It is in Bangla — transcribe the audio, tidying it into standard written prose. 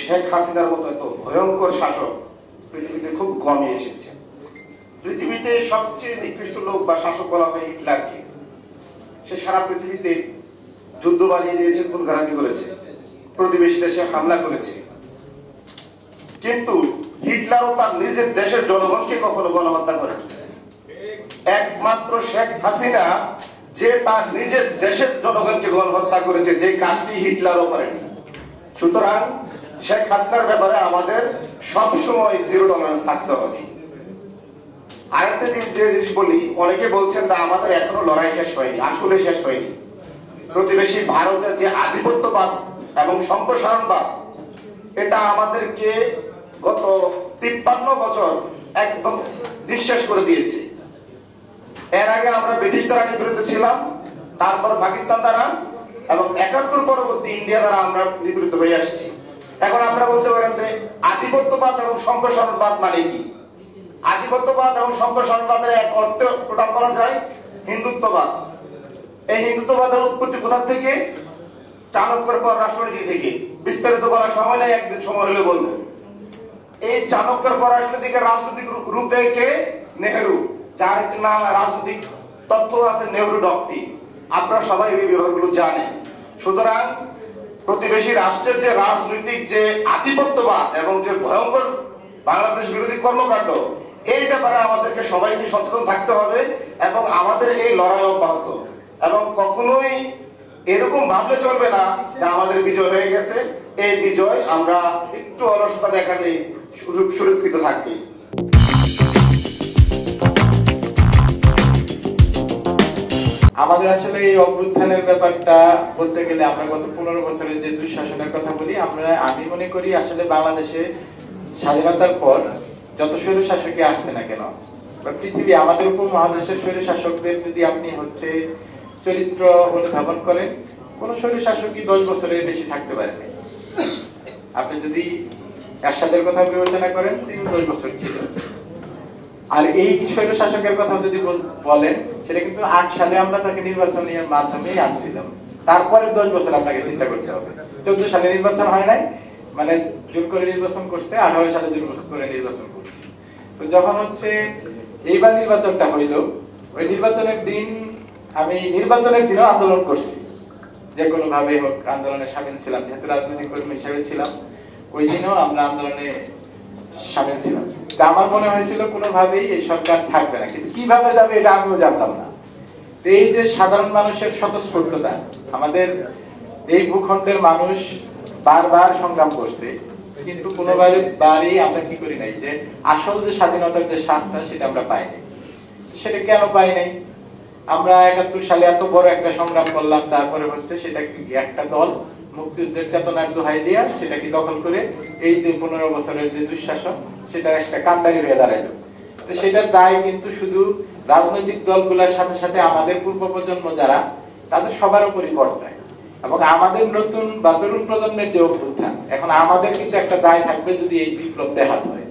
শেখ হাসিনার মতো এত ভয়ঙ্কর শাসক পৃথিবীতে খুব কমই এসেছে। পৃথিবীতে সবচেয়ে নিকৃষ্ট লোক বা শাসক বলা হয় হিটলারকে। সে সারা পৃথিবীতে যুদ্ধ বাজিয়ে দিয়েছে, খুন খারাপি করেছে, প্রতিবেশী দেশে হামলা করেছে। কিন্তু হিটলারও তার নিজের দেশের জনগণকে কখনো গণহত্যা করেন। একমাত্র শেখ হাসিনা যে তার নিজের দেশের জনগণকে গণহত্যা করেছে, যে কাজটি হিটলারও করেনি। সুতরাং শেখ হাসিনার ব্যাপারে আমাদের সবসময় জিরো টলারেন্স থাকতে হবে। আরেকটা যে জিনিস বলি, অনেকে বলছেন না আমাদের এখনো লড়াই শেষ হয়নি। আসলে শেষ হয়নি। প্রতিবেশী ভারতের যে আধিপত্যবাদ এবং সম্প্রসারণবাদ, এটা আমাদেরকে গত 53 বছর একদম নিঃশেষ করে দিয়েছে। এর আগে আমরা ব্রিটিশ দ্বারা নিপীড়িত ছিলাম, তারপর পাকিস্তান দ্বারা, এবং 71 পরবর্তী ইন্ডিয়া দ্বারা আমরা নিপীড়িত হয়ে আসছি। এখন আপনারা বলতে পারেন যে আধিপত্যবাদ এবং সম্প্রসারণবাদ মানে কি? আধিপত্যবাদ এবং সম্প্রসারণবাদের এক অর্থ প্রদান করা যায় হিন্দুত্ববাদ। এই হিন্দুত্ববাদের উৎপত্তি কোথা থেকে? চাণক্যের পররাষ্ট্রনীতি থেকে। বিস্তারিত বলার সময় নেই, একদিন সময় হলে বলবো। এই চাণক্যের পররাষ্ট্রনীতিকে রাজনৈতিক রূপ দেয় কে? নেহেরু, যার একটি নাম রাজনৈতিক তত্ত্ব আছে নেহেরু ডক্ট্রিন। আপনারা সবাই এই ব্যাপারগুলো জানেন। সুতরাং প্রতিবেশী রাষ্ট্রের যে রাজনৈতিক যে আধিপত্যবাদ এবং যে ভয়ঙ্কর বাংলাদেশ বিরোধী কর্মকাণ্ড, এই ব্যাপারে আমাদেরকে সবাইকে সচেতন থাকতে হবে এবং আমাদের এই লড়াই অব্যাহত। এবং কখনোই এরকম ভাবলে চলবে না যে আমাদের বিজয় হয়ে গেছে। এই বিজয় আমরা একটু অলসতা দেখালে সুরক্ষিত থাকবে। আমাদের আসলে এই অভ্যুত্থানের ব্যাপারটা বলতে গেলে আমরা গত 15 বছরের যে দুঃশাসনের কথা বলি, আমি মনে করি আসলে বাংলাদেশে স্বাধীনতার পর যত স্বৈরশাসকই আসছে না কেন, পৃথিবী আমাদের উপমহাদেশের স্বৈরশাসকদের যদি আপনি চরিত্র অনুধাবন করেন, কোন স্বৈরশাসকই 10 বছরের বেশি থাকতে পারে না। আপনি যদি এরশাদের কথা বিবেচনা করেন, তিনি 10 বছর ছিলেন। আর এই স্বৈরশাসকের কথা যদি বলেন, সেটা কিন্তু 8 সালে আমরা তাকে নির্বাচনের মাধ্যমে আনছিলাম। তারপরে 10 বছর আপনাকে চিন্তা করতে হবে। 14 সালে নির্বাচন হয় নাই, মানে জোর করে নির্বাচন করছে, 18 সালে জোর করে নির্বাচন করছে। তো যখন এইবার নির্বাচনটা হইল, ওই নির্বাচনের দিন আমি নির্বাচনের দিনও আন্দোলন করছি, যে কোনো ভাবে হোক আন্দোলনে সামিল ছিলাম, যেহেতু রাজনৈতিক কর্মী হিসেবে ছিলাম। ওই দিনও আমরা আন্দোলনে সামিল ছিলাম। আমার মনে হয়েছিল কোনোভাবেই এই সরকার থাকবে না, কিন্তু কিভাবে যাবে এটা আমিও জানতাম না। এই যে সাধারণ মানুষের স্বতঃস্ফূর্ততা, আমাদের এই ভূখণ্ডের মানুষ বারবার সংগ্রাম করছে, কিন্তু কোনোবারই আমরা কি করি নাই, যে আসল যে স্বাধীনতার যে স্বাদটা সেটা আমরা পাইনি। সেটা কেন পাই নাই? আমরা 71 সালে এত বড় একটা সংগ্রাম করলাম, তারপরে সেটা একটা দল মুক্তিযুদ্ধের চেতনার দোহাই দিয়া সেটা কি দখল করে এই যে 15 বছরের যে দুঃশাসন, সেটা একটা কান্ডারি হয়ে দাঁড়াইলো। তো সেটার দায় কিন্তু শুধু রাজনৈতিক দলগুলোর সাথে সাথে আমাদের পূর্ব প্রজন্ম যারা, তাদের সবার উপরই বর্তায়। এবং আমাদের নতুন বা তরুণ প্রজন্মের যে অভ্যুত্থান, এখন আমাদের কিন্তু একটা দায় থাকবে যদি এই বিপ্লব ব্যাহত হয়।